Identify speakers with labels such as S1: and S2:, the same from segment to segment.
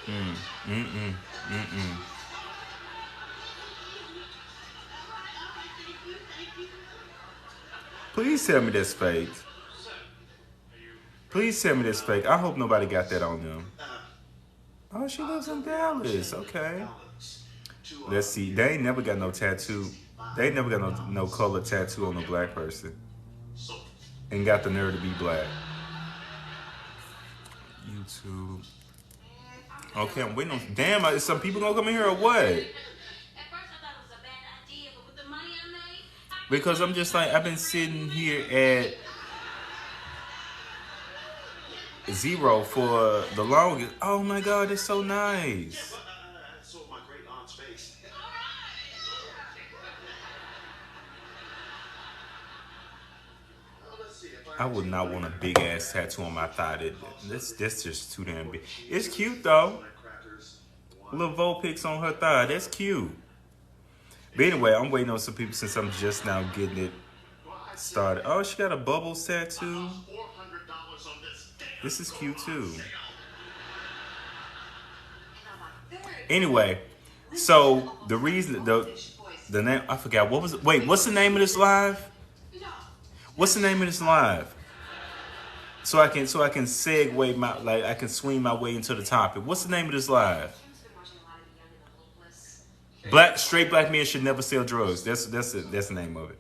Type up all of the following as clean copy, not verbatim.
S1: Mm, mm-mm, mm-mm. Please tell me that's fake. Please tell me that's fake. I hope nobody got that on them. Oh, she lives in Dallas. Okay. Let's see. They ain't never got no tattoo. They ain't never got no color tattoo on a black person. And got the nerve to be black. YouTube. Okay, I'm waiting on. Damn, is some people gonna come in here or what? Because I'm just like, I've been sitting here at zero for the longest. Oh my god, it's so nice. I would not want a big ass tattoo on my thigh. That's just too damn big. It's cute though. Little Vulpix on her thigh. That's cute. But anyway, I'm waiting on some people since I'm just now getting it started. Oh, she got a bubbles tattoo. This is cute too. Anyway, so the reason the name I forgot what was it? Wait, what's the name of this live? What's the name of this live? So I can segue my like I can swing my way into the topic. What's the name of this live? Straight black men should never sell drugs. That's the name of it.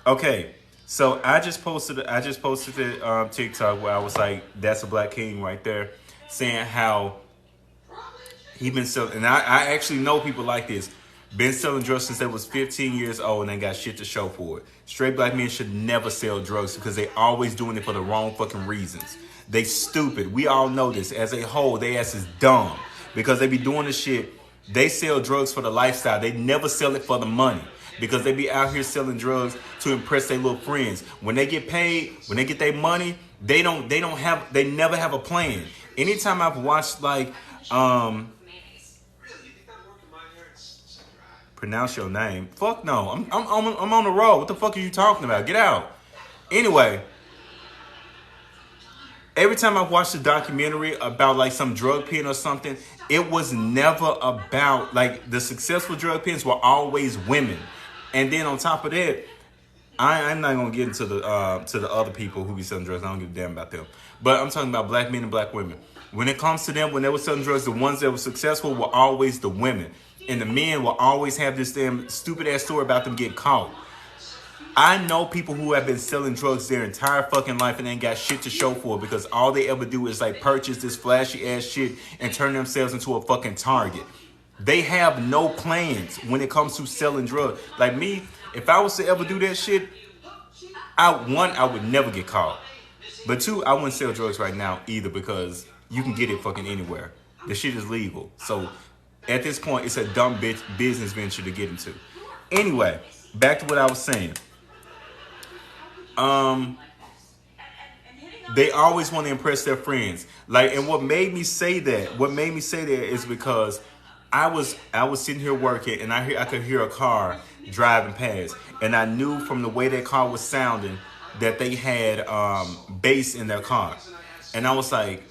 S1: Okay, so I just posted the TikTok where I was like, "That's a black king right there," saying how he been selling, and I actually know people like this. Been selling drugs since they was 15 years old and they got shit to show for it. Straight black men should never sell drugs because they always doing it for the wrong fucking reasons. They stupid. We all know this. As a whole, they ass is dumb because they be doing this shit. They sell drugs for the lifestyle. They never sell it for the money because they be out here selling drugs to impress their little friends. When they get paid, when they get their money, they never have a plan. Anytime I've watched like pronounce your name. Fuck no. I'm on the road. What the fuck are you talking about? Get out. Anyway, every time I've watched a documentary about like some drug pen or something, it was never about like the successful drug pens were always women. And then on top of that, I'm not gonna get into the other people who be selling drugs. I don't give a damn about them. But I'm talking about black men and black women. When it comes to them, when they were selling drugs, the ones that were successful were always the women. And the men will always have this damn stupid ass story about them getting caught. I know people who have been selling drugs their entire fucking life and ain't got shit to show for it because all they ever do is like purchase this flashy ass shit and turn themselves into a fucking target. They have no plans when it comes to selling drugs. Like me, if I was to ever do that shit, I would never get caught. But two, I wouldn't sell drugs right now either because you can get it fucking anywhere. The shit is legal. So at this point, it's a dumb bitch business venture to get into. Anyway, back to what I was saying. Um, they always want to impress their friends. Like, and what made me say that is because I was sitting here working and I could hear a car driving past, and I knew from the way that car was sounding that they had bass in their car, and I was like,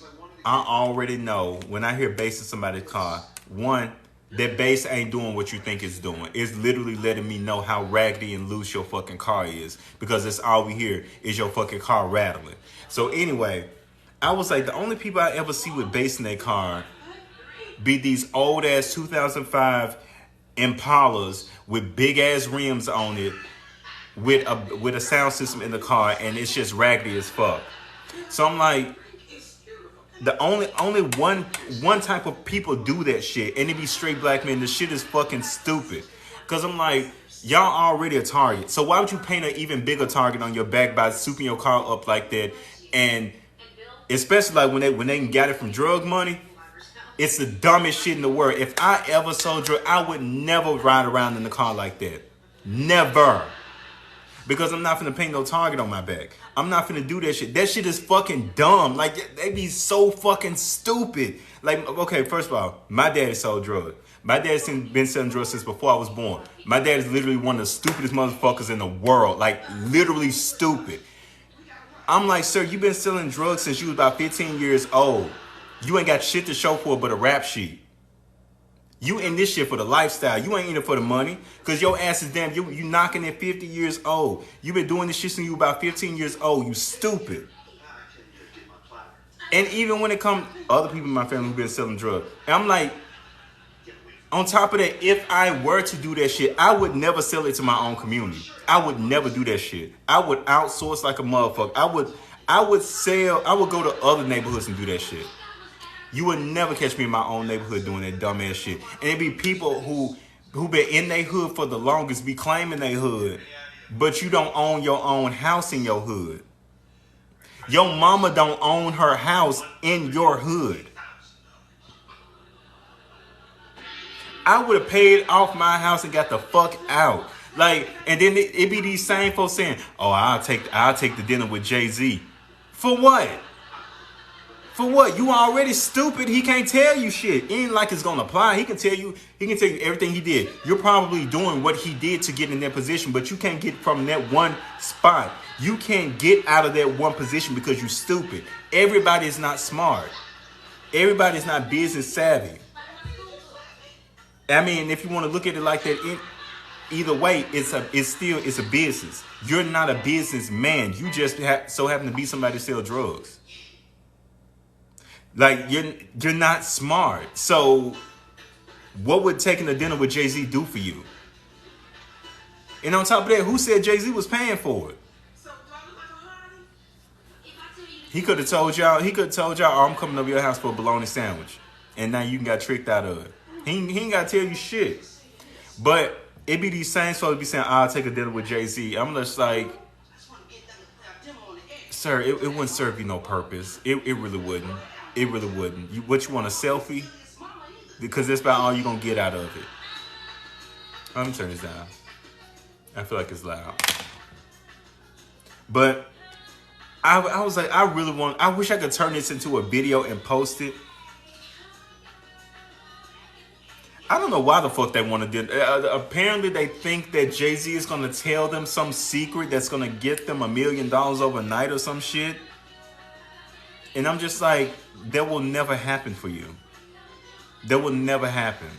S1: I already know when I hear bass in somebody's car, one, that bass ain't doing what you think it's doing. It's literally letting me know how raggedy and loose your fucking car is because that's all we hear is your fucking car rattling. So anyway, I was like, the only people I ever see with bass in their car be these old ass 2005 Impalas with big ass rims on it with a sound system in the car, and it's just raggedy as fuck. So I'm like, the only one type of people do that shit, and it be straight black men. The shit is fucking stupid. Cause I'm like, y'all already a target. So why would you paint an even bigger target on your back by souping your car up like that? And especially like when they got it from drug money, it's the dumbest shit in the world. If I ever sold drugs, I would never ride around in the car like that. Never. Because I'm not finna paint no target on my back. I'm not finna do that shit. That shit is fucking dumb. Like, they be so fucking stupid. Like, okay, first of all, my daddy sold drugs. My dad's been selling drugs since before I was born. My dad is literally one of the stupidest motherfuckers in the world. Like, literally stupid. I'm like, sir, you've been selling drugs since you was about 15 years old. You ain't got shit to show for it but a rap sheet. You in this shit for the lifestyle. You ain't in it for the money. Because your ass is damn, you knocking at 50 years old. You been doing this shit since you about 15 years old. You stupid. And even when it comes, other people in my family who've been selling drugs. And I'm like, on top of that, if I were to do that shit, I would never sell it to my own community. I would never do that shit. I would outsource like a motherfucker. I would go to other neighborhoods and do that shit. You would never catch me in my own neighborhood doing that dumbass shit. And it'd be people who been in their hood for the longest, be claiming their hood, but you don't own your own house in your hood. Your mama don't own her house in your hood. I would have paid off my house and got the fuck out. Like, and then it be these same folks saying, "Oh, I'll take the dinner with Jay-Z." For what? For what? You already stupid. He can't tell you shit. It ain't like it's gonna apply. He can tell you everything he did. You're probably doing what he did to get in that position, but you can't get from that one spot. You can't get out of that one position because you're stupid. Everybody is not smart. Everybody is not business savvy. I mean, if you want to look at it like that, either way, it's a business. You're not a businessman. You just so happen to be somebody that sell drugs. Like, you're not smart. So what would taking a dinner with Jay-Z do for you? And on top of that, who said Jay-Z was paying for it? He could have told y'all, "Oh, I'm coming over your house for a bologna sandwich." And now you got tricked out of it. He ain't got to tell you shit. But it be these same folks be saying, "I'll take a dinner with Jay-Z." I'm just like, sir, it wouldn't serve you no purpose. It really wouldn't. It really wouldn't. What you want, a selfie? Because that's about all you're going to get out of it. Let me turn this down. I feel like it's loud. But I was like, I wish I could turn this into a video and post it. I don't know why the fuck they want to do it. Apparently they think that Jay-Z is going to tell them some secret that's going to get them $1 million overnight or some shit. And I'm just like, that will never happen for you. That will never happen.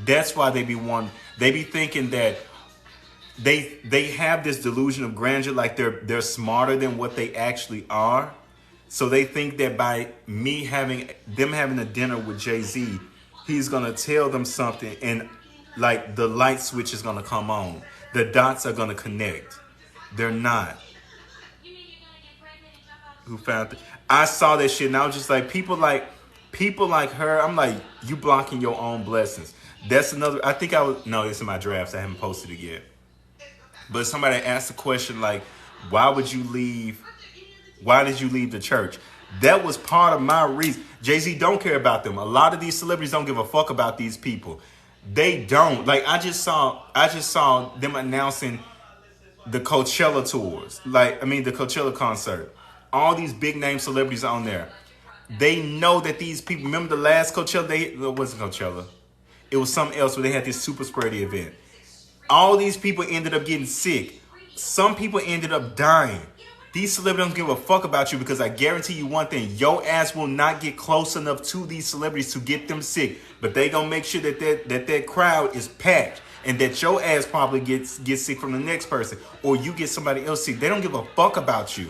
S1: That's why they be thinking that they have this delusion of grandeur, like they're smarter than what they actually are. So they think that by having a dinner with Jay-Z, he's gonna tell them something, and like the light switch is gonna come on. The dots are gonna connect. They're not. Who found it? I saw that shit and I was just like, people like her. I'm like, you blocking your own blessings. That's another. I think it's in my drafts. I haven't posted it yet. But somebody asked the question like, why did you leave the church? That was part of my reason. Jay-Z don't care about them. A lot of these celebrities don't give a fuck about these people. They don't. Like, I just saw them announcing the Coachella tours. The Coachella concert. All these big name celebrities on there. They know that these people, remember the last Coachella, it wasn't Coachella. It was something else where they had this super spreader event. All these people ended up getting sick. Some people ended up dying. These celebrities don't give a fuck about you, because I guarantee you one thing. Your ass will not get close enough to these celebrities to get them sick. But they gonna make sure that crowd is packed, and that your ass probably gets sick from the next person, or you get somebody else sick. They don't give a fuck about you.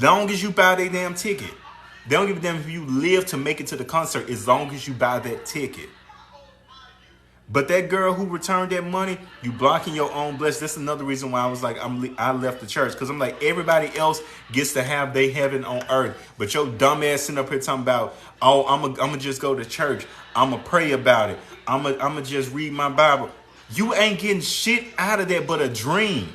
S1: Long as you buy their damn ticket. They don't give a damn if you live to make it to the concert, as long as you buy that ticket. But that girl who returned that money, you blocking your own blessing. That's another reason why I was like, I left the church. Because I'm like, everybody else gets to have their heaven on earth. But your dumb ass sitting up here talking about, oh, I'm going to just go to church. I'm going to pray about it. I'm going to just read my Bible. You ain't getting shit out of that but a dream.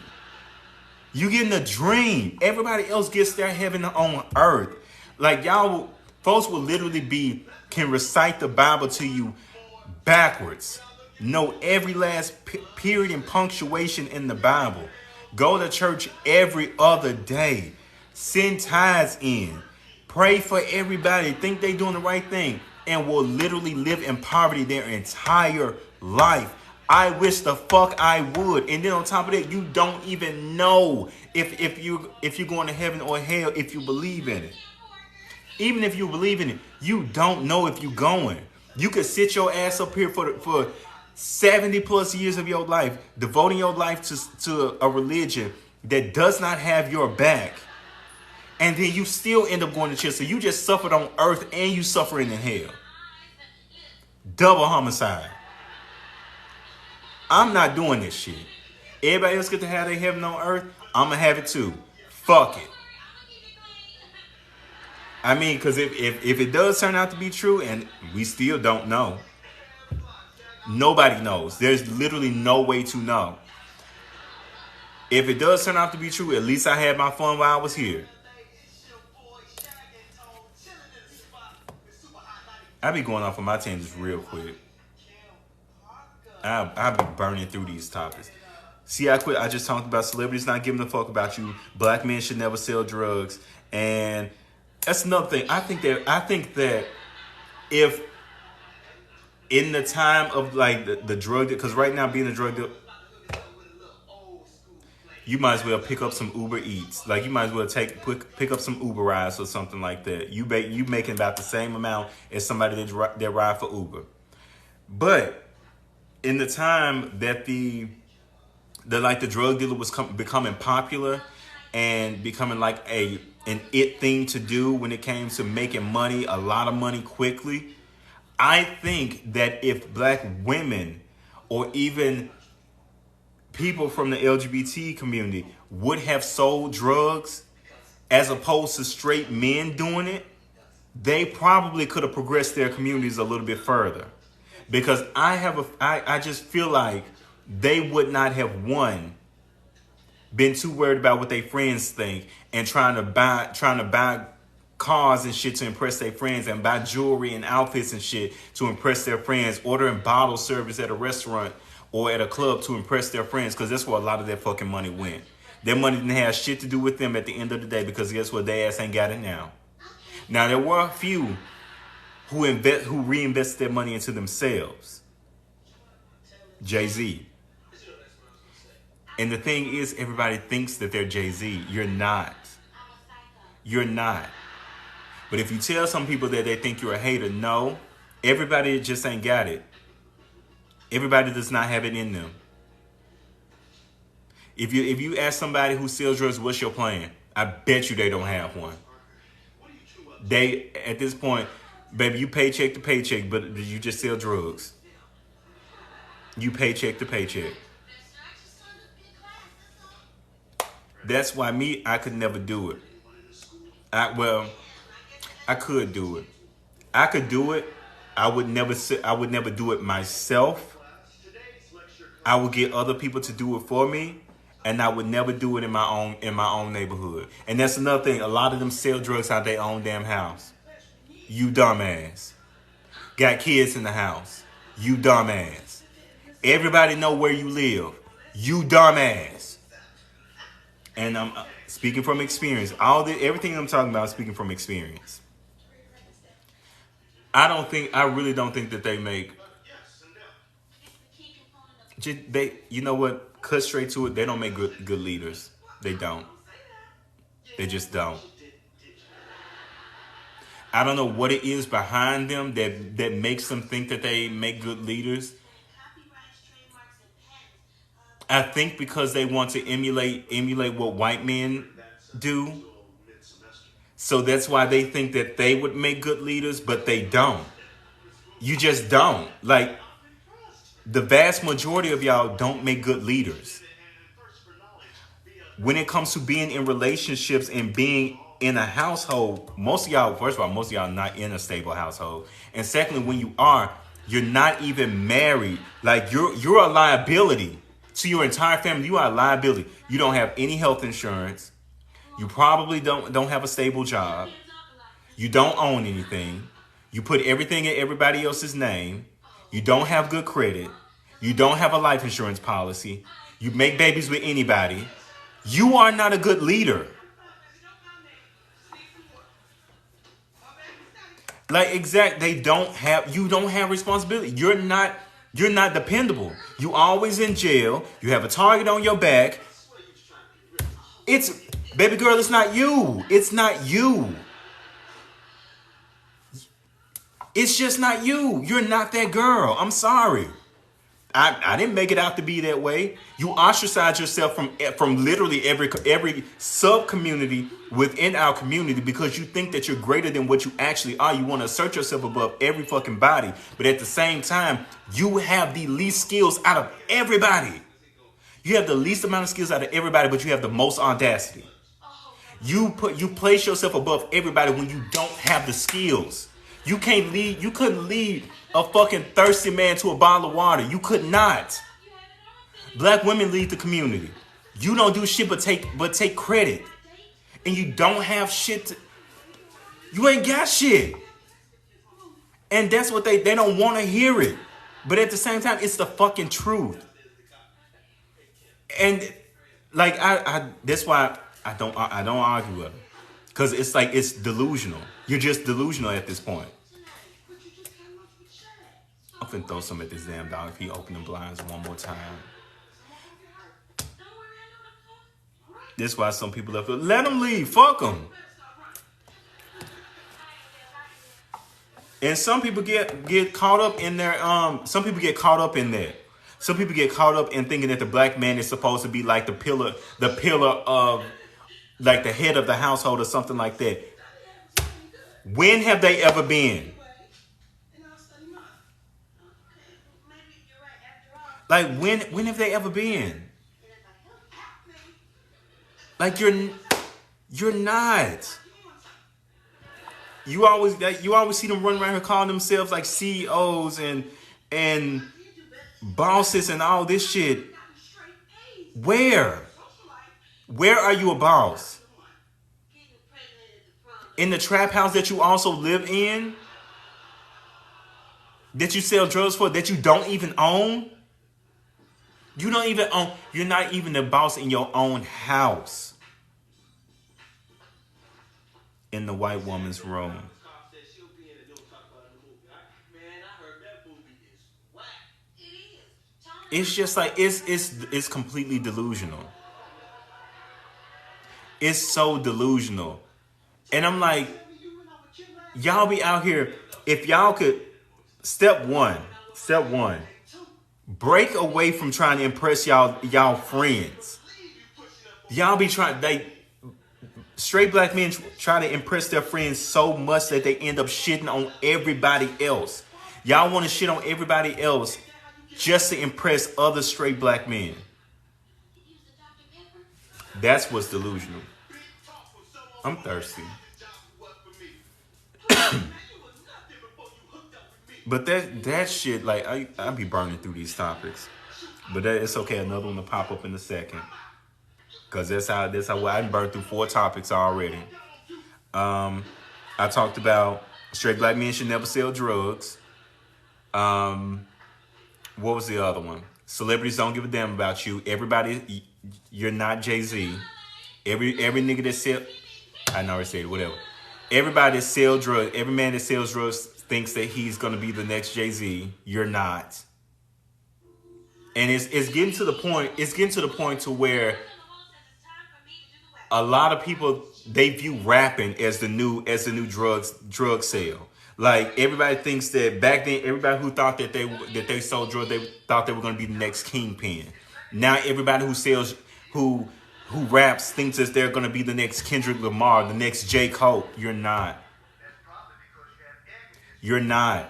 S1: You getting a dream. Everybody else gets their heaven on earth. Like, y'all, folks will literally can recite the Bible to you backwards. Know every last period and punctuation in the Bible. Go to church every other day. Send tithes in. Pray for everybody. Think they doing the right thing. And will literally live in poverty their entire life. I wish the fuck I would. And then on top of that, you don't even know if you're going to heaven or hell if you believe in it. Even if you believe in it, you don't know if you're going. You could sit your ass up here for 70 plus years of your life, devoting your life to a religion that does not have your back. And then you still end up going to church. So you just suffered on earth and you suffering in hell. Double homicide. I'm not doing this shit. Everybody else get to have their heaven on earth. I'm going to have it too. Fuck it. I mean, because if it does turn out to be true, and we still don't know, nobody knows. There's literally no way to know. If it does turn out to be true, at least I had my fun while I was here. I be going off on my tangents real quick. I be burning through these topics. See, I just talked about celebrities not giving a fuck about you. Black men should never sell drugs. And that's another thing. I think that if in the time of like the drug, because right now being a drug dealer, you might as well pick up some Uber Eats. Like you might as well pick up some Uber rides or something like that. You making about the same amount as somebody that ride for Uber. But in the time that the drug dealer was becoming popular and becoming like an it thing to do when it came to making money, a lot of money quickly, I think that if black women or even people from the LGBT community would have sold drugs as opposed to straight men doing it, they probably could have progressed their communities a little bit further. Because I just feel like they would not have been too worried about what their friends think and trying to buy cars and shit to impress their friends and buy jewelry and outfits and shit to impress their friends, ordering bottle service at a restaurant or at a club to impress their friends, because that's where a lot of their fucking money went. Their money didn't have shit to do with them at the end of the day, because guess what? Their ass ain't got it now. Now, there were a few who reinvested their money into themselves. Jay-Z. And the thing is, everybody thinks that they're Jay-Z. You're not. You're not. But if you tell some people that they think you're a hater, no, everybody just ain't got it. Everybody does not have it in them. If you ask somebody who sells drugs, what's your plan? I bet you they don't have one. They, at this point, baby, you paycheck to paycheck, but you just sell drugs. You paycheck to paycheck. That's why I could never do it. I could do it. I could do it. I would never do it myself. I would get other people to do it for me, and I would never do it in my own neighborhood. And that's another thing. A lot of them sell drugs out their own damn house. You dumbass. Got kids in the house. You dumbass. Everybody know where you live. You dumbass. And I'm speaking from experience. Everything I'm talking about is speaking from experience. I really don't think that they make. You know what? Cut straight to it. They don't make good leaders. They don't. They just don't. I don't know what it is behind them that makes them think that they make good leaders. I think because they want to emulate what white men do. So that's why they think that they would make good leaders, but they don't. You just don't. Like, the vast majority of y'all don't make good leaders. When it comes to being in relationships and being in a household, most of y'all are not in a stable household. And secondly, when you are, you're not even married. Like, you're a liability to your entire family. You are a liability. You don't have any health insurance. You probably don't have a stable job. You don't own anything. You put everything in everybody else's name. You don't have good credit. You don't have a life insurance policy. You make babies with anybody. You are not a good leader. Like, you don't have responsibility. You're not dependable. You always in jail. You have a target on your back. Baby girl, it's not you. It's not you. It's just not you. You're not that girl. I'm sorry. I didn't make it out to be that way. You ostracize yourself from literally every sub community within our community because you think that you're greater than what you actually are. You want to assert yourself above every fucking body, but at the same time, you have the least skills out of everybody. You have the least amount of skills out of everybody, but you have the most audacity. You place yourself above everybody when you don't have the skills. You couldn't lead a fucking thirsty man to a bottle of water. You could not. Black women lead the community. You don't do shit but take credit. And you don't have shit you ain't got shit. And that's what they don't want to hear it. But at the same time, it's the fucking truth. And like I that's why I don't argue with them. Cause it's like it's delusional. You're just delusional at this point. I'm finna throw some at this damn dog if he open the blinds one more time. That's why some people left. Let them leave. Fuck them. And some people get caught up in their some people get caught up in that. Some people get caught up in thinking that the black man is supposed to be like the pillar of like the head of the household or something like that. When have they ever been? Like when have they ever been? Like you're not. You always see them running around here calling themselves like CEOs and bosses and all this shit. Where are you a boss? In the trap house that you also live in? That you sell drugs for? That you don't even own? You don't even own. You're not even the boss in your own house. In the white woman's room. It's just like it's completely delusional. It's so delusional. And I'm like, y'all be out here, if y'all could, step one, break away from trying to impress y'all friends. Y'all be trying, straight black men try to impress their friends so much that they end up shitting on everybody else. Y'all want to shit on everybody else just to impress other straight black men. That's what's delusional. I'm thirsty. But that shit, like, I be burning through these topics. But it's okay. Another one to pop up in a second. Because that's how I burned through 4 topics already. I talked about straight black men should never sell drugs. What was the other one? Celebrities don't give a damn about you. Everybody, you're not Jay-Z. Every nigga that sell, I already said it, whatever. Everybody that sell drugs, every man that sells drugs thinks that he's gonna be the next Jay-Z. You're not. And it's getting to the point. It's getting to the point to where a lot of people, they view rapping as the new drug sale. Like everybody thinks that back then, everybody who thought that they sold drugs, they thought they were going to be the next kingpin. Now everybody who raps thinks that they're going to be the next Kendrick Lamar, the next J. Cole. You're not. You're not.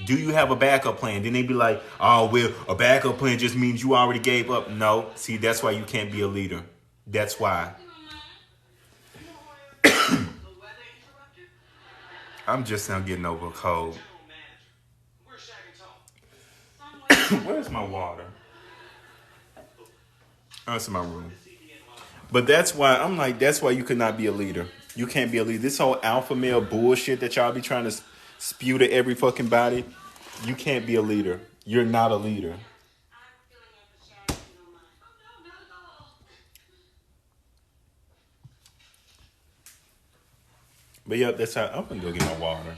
S1: Do you have a backup plan? Then they be like, oh, well, a backup plan just means you already gave up. No. See, that's why you can't be a leader. That's why. I'm just now getting over a cold. Where's my water? Oh, it's in my room. But that's why I'm like, that's why you could not be a leader. You can't be a leader. This whole alpha male bullshit that y'all be trying to spew to every fucking body, you can't be a leader. You're not a leader. But yeah, that's how I'm gonna go get my water.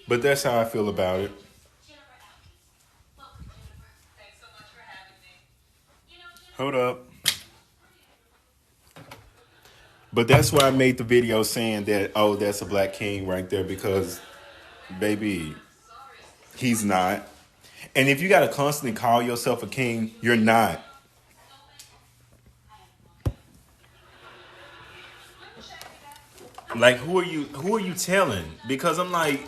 S1: But that's how I feel about it. Hold up. But that's why I made the video saying that, oh, that's a black king right there, because Baby, he's not. And if you gotta constantly call yourself a king, you're not. Like who are you telling? Because I'm like,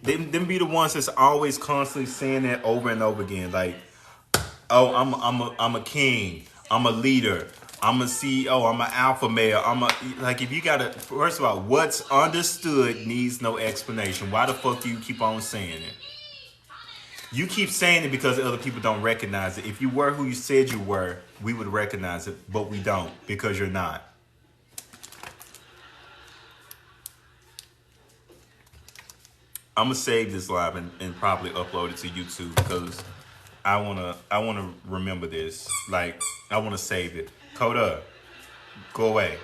S1: them be the ones that's always constantly saying that over and over again. Like, oh, I'm a king. I'm a leader. I'm a CEO. I'm an alpha male. Like if you gotta first of all, what's understood needs no explanation. Why the fuck do you keep on saying it? You keep saying it because other people don't recognize it. If you were who you said you were, we would recognize it, but we don't because you're not. I'm gonna save this live and probably upload it to YouTube because I wanna remember this. Like I wanna save it. Coda, go away.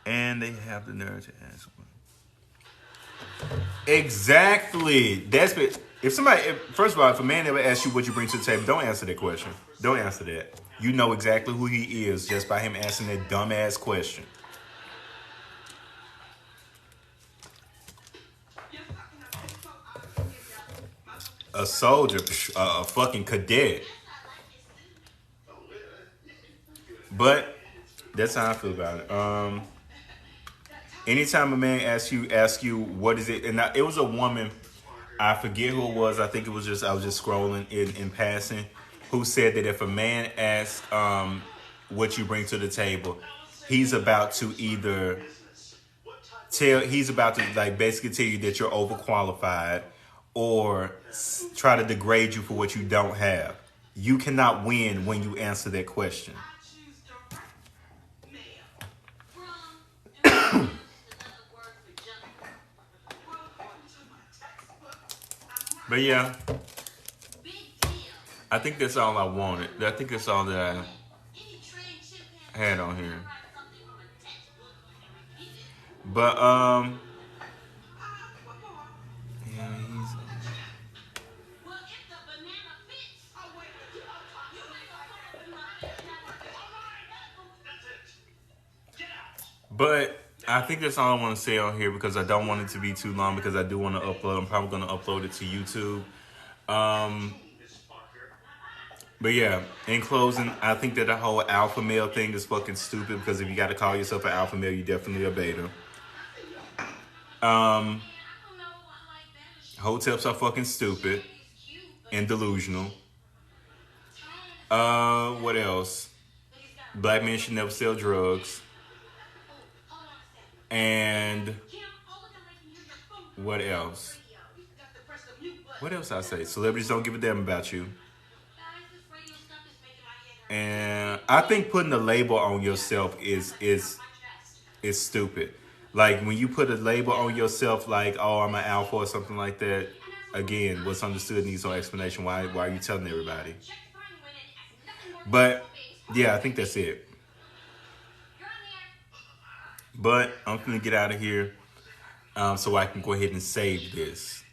S1: And they have the nerve to ask one. Exactly. If somebody first of all, if a man ever asks you what you bring to the table, don't answer that question. Don't answer that. You know exactly who he is just by him asking that dumbass question. A soldier, a fucking cadet. But that's how I feel about it. Anytime a man asks you what is it, and it was a woman, I forget who it was. I think it was just I was just scrolling in passing, who said that if a man asks what you bring to the table, he's about to either he's about to like basically tell you that you're overqualified or try to degrade you for what you don't have. You cannot win when you answer that question. But yeah, I think that's all I wanted. I think that's all that I had on here. But yeah, but I think that's all I want to say on here because I don't want it to be too long because I do want to upload. I'm probably going to upload it to YouTube. But yeah, in closing, I think that the whole alpha male thing is fucking stupid because if you got to call yourself an alpha male, you definitely a beta. Hoteps are fucking stupid and delusional. What else? Black men should never sell drugs. And what else? What else I say? Celebrities don't give a damn about you. And I think putting a label on yourself is stupid. Like when you put a label on yourself, like oh I'm an alpha or something like that. Again, what's understood needs no explanation. Why are you telling everybody? But yeah, I think that's it. But I'm gonna get out of here so I can go ahead and save this.